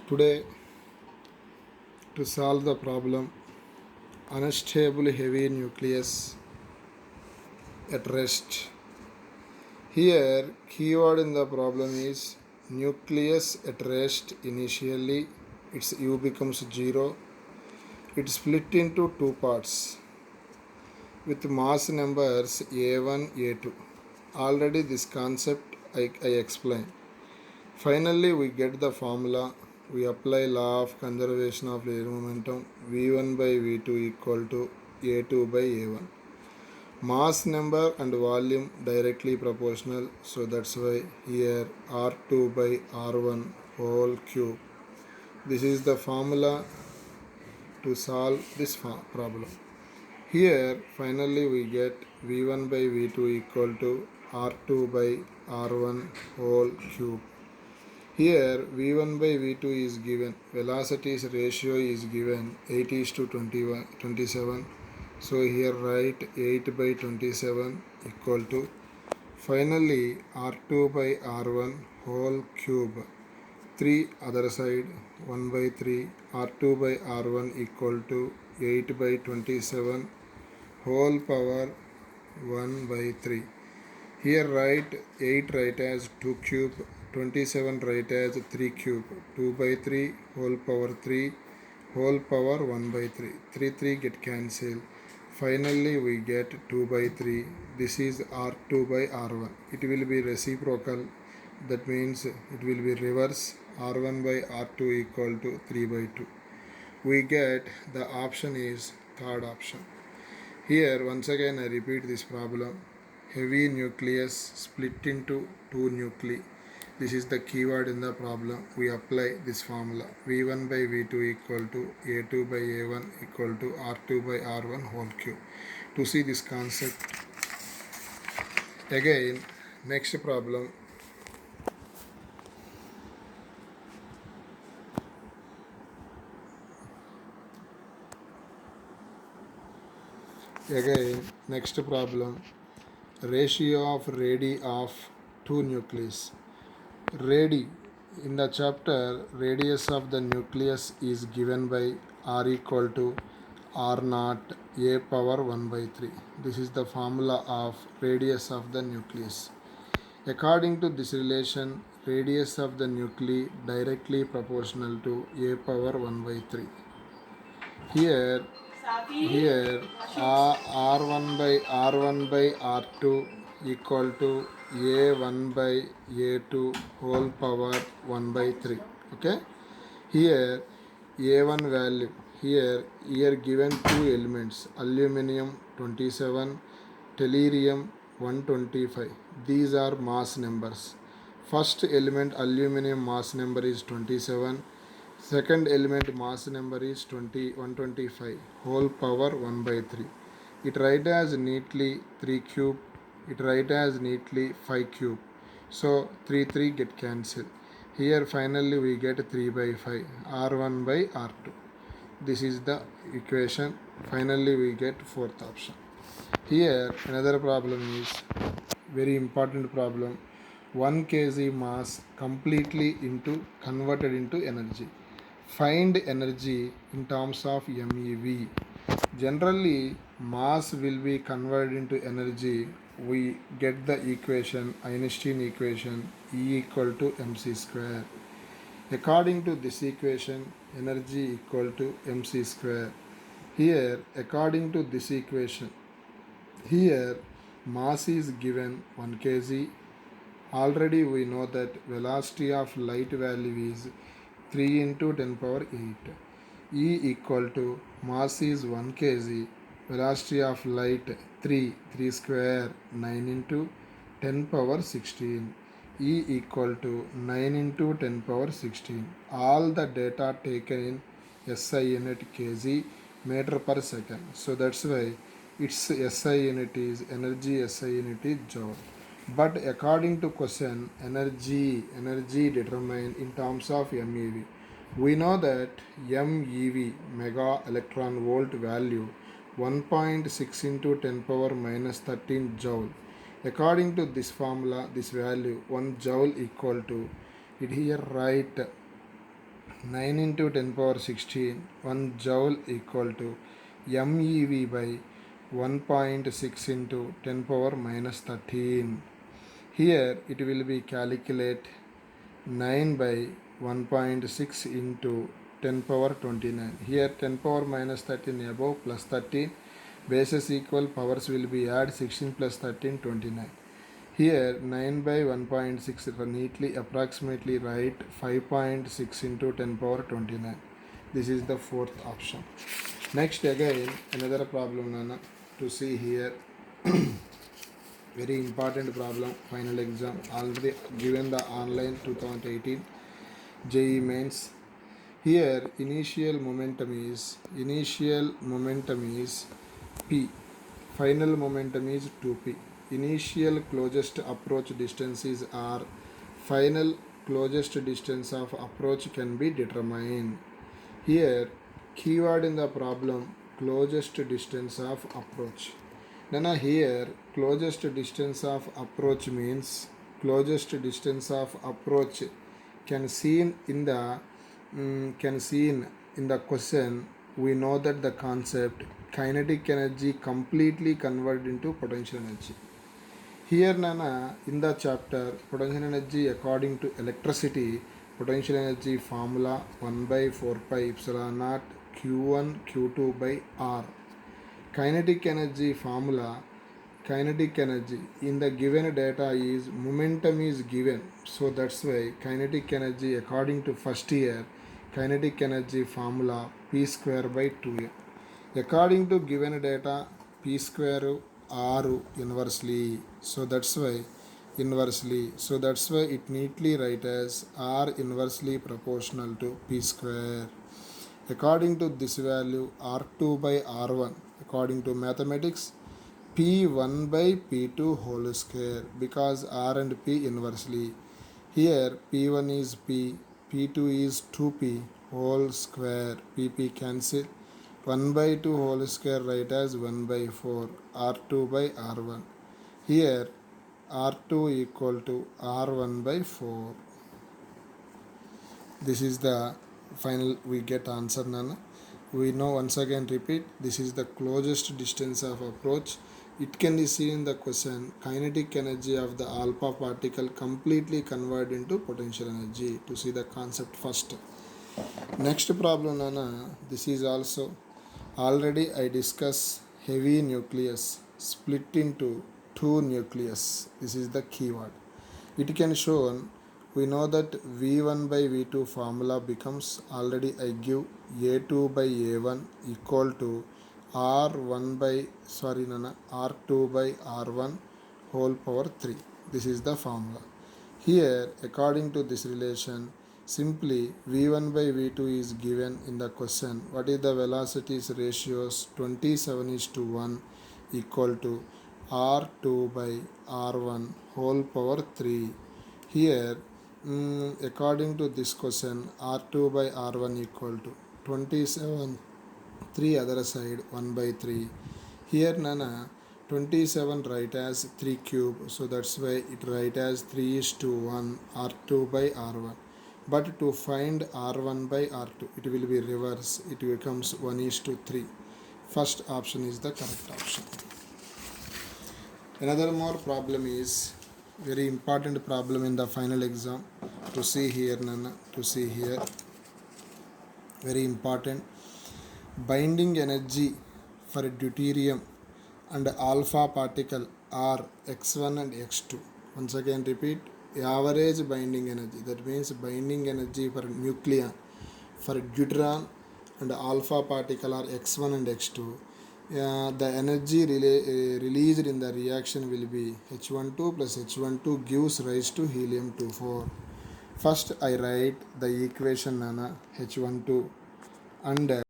Today, to solve the problem unstable heavy nucleus at rest. Here, keyword in the problem is nucleus at rest. Initially, its U becomes 0. It split into two parts with mass numbers A1, A2. Already this concept I explained. Finally, we get the formula. We apply law of conservation of linear momentum. V1 by V2 equal to A2 by A1. Mass number and volume directly proportional, so that's why here R2 by R1 whole cube. This is the formula to solve this problem. Here finally we get V1 by V2 equal to R2 by R1 whole cube. Here V1 by V2 is given, velocities ratio is given 8 is to 27. So here write 8 by 27 equal to finally R2 by R1 whole cube. 3 other side 1 by 3 R2 by R1 equal to 8 by 27 whole power 1 by 3. Here write 8 write as 2 cube, 27 write as 3 cube, 2 by 3 whole power 3 whole power 1 by 3. 3 get cancelled. Finally we get 2 by 3. This is R2 by R1. It will be reciprocal. That means it will be reverse. R1 by R2 equal to 3 by 2. We get the option is third option. Here once again I repeat this problem. Heavy nucleus split into two nuclei. This is the keyword in the problem. We apply this formula. V1 by V2 equal to A2 by A1 equal to R2 by R1 whole cube. To see this concept, again next problem. Again next problem. Ratio of radii of two nucleus. Radii in the chapter, radius of the nucleus is given by r equal to r naught a power 1 by 3. This is the formula of radius of the nucleus. According to this relation, radius of the nuclei directly proportional to a power 1 by 3. Here R1 by R2 equal to A1 by A2 whole power 1 by 3. Okay. Here A1 value. Here given two elements, aluminium 27, tellurium 125. These are mass numbers. First element aluminium mass number is 27. Second element mass number is 125 whole power 1 by 3. It write as neatly 3 cube. It write as neatly 5 cube. So 3 get cancelled. Here finally we get 3 by 5 R1 by R2. This is the equation. Finally we get fourth option. Here another problem is very important problem. 1 kg mass completely converted into energy. Find energy in terms of MeV. Generally, mass will be converted into energy. We get the equation, Einstein equation, E equal to mc square. According to this equation, energy equal to mc square. Here, according to this equation, here mass is given 1 kg. Already we know that velocity of light value is 3 into 10 power 8. E equal to mass is 1 kg, velocity of light 3 square 9 into 10 power 16. E equal to 9 into 10 power 16. All the data taken in SI unit kg meter per second. So that's why its SI unit is energy, SI unit is joule. But according to question, energy determined in terms of MeV. We know that MeV, mega electron volt value, 1.6 into 10 power minus 13 joule. According to this formula, this value 1 joule equal to, it here write 9 into 10 power 16, 1 joule equal to MeV by 1.6 into 10 power minus 13. Here it will be calculate 9 by 1.6 into 10 power 29. Here 10 power minus 13 above plus 13. Bases equal, powers will be add 16 plus 13 29. Here 9 by 1.6 neatly approximately write 5.6 into 10 power 29. This is the fourth option. Next again another problem Nana, to see here. Very important problem, final exam already given the online 2018 JEE mains. Here initial momentum is P, final momentum is 2P. Initial closest approach distances are final closest distance of approach can be determined. Here keyword in the problem closest distance of approach. Now here closest distance of approach means closest distance of approach can seen in the question. We know that the concept kinetic energy completely converted into potential energy. Here Nana in the chapter potential energy according to electricity, potential energy formula 1 by 4 pi epsilon naught q1 q2 by r. Kinetic energy formula, kinetic energy in the given data is momentum is given, so that's why kinetic energy according to first year kinetic energy formula p square by 2m. According to given data p square r inversely, so that's why it neatly write as r inversely proportional to p square. According to this value r2 by r1, according to mathematics p1 by p2 whole square, because r and p inversely. Here p1 is p, p2 is 2p whole square, pp cancel. 1 by 2 whole square write as 1 by 4, r2 by r1. Here r2 equal to r1 by 4. This is the final we get answer Nana. We know, once again repeat, this is the closest distance of approach. It can be seen in the question kinetic energy of the alpha particle completely converted into potential energy. To see the concept first. Next problem Nana, this is also already I discuss heavy nucleus split into two nucleus. This is the keyword. It can show, we know that V1 by V2 formula becomes, already I give A2 by A1 equal to R2 by R1 whole power 3. This is the formula. Here according to this relation, simply V1 by V2 is given in the question. What is the velocities ratios? 27:1 equal to R2 by R1 whole power 3. Here according to this question R2 by R1 equal to 27, 3 other side 1 by 3. Here Nana 27 write as 3 cube, so that's why it write as 3:1 R2 by R1. But to find R1 by R2 it will be reverse, it becomes 1:3. First option is the correct option. Another more problem is very important problem in the final exam. To see here Nana, to see here, very important. Binding energy for deuterium and alpha particle are x1 and x2. Once again repeat, average binding energy, that means binding energy for nucleon for deuteron and alpha particle are x1 and x2. The energy released in the reaction will be H12 plus H12 gives rise to helium-24. First I write the equation Nana, H12 and